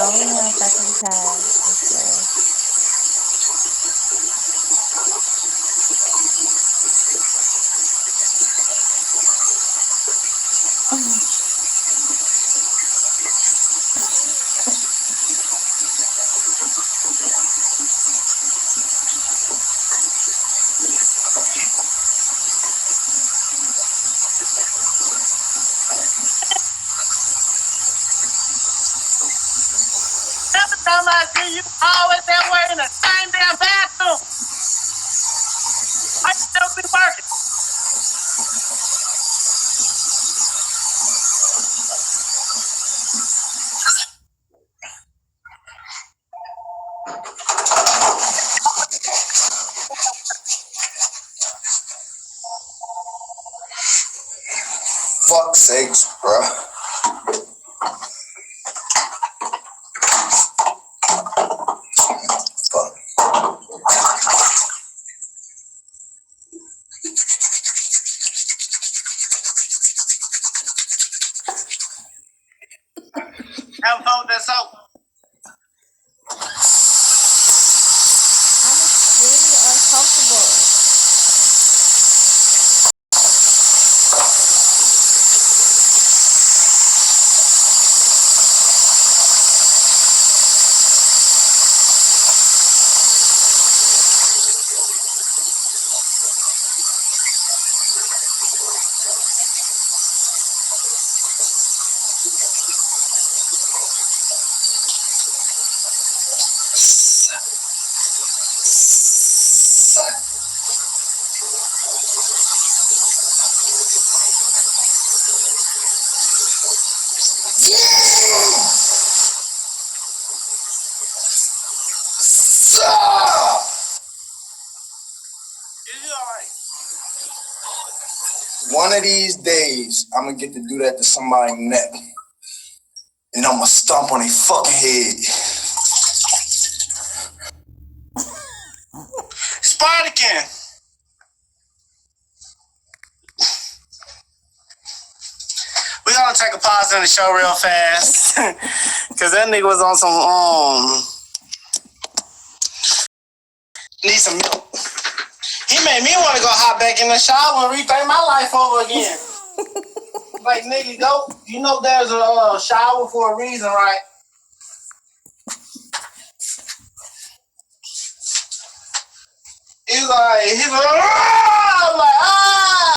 only on second time for sure. Every time I see you, always that way in the same damn bathroom. I still be working. Fuck sakes, bro. Fuck. Have fun with that soap. I'm extremely uncomfortable. Is you alright? One of these days, I'm gonna get to do that to somebody's neck. And I'm gonna stomp on their fucking head. Spartakin. We gonna take a pause in the show real fast. Cause that nigga was on some need some milk. He made me wanna go hop back in the shower and rethink my life over again. Like nigga, go. You know there's a shower for a reason, right? He's like, I'm like,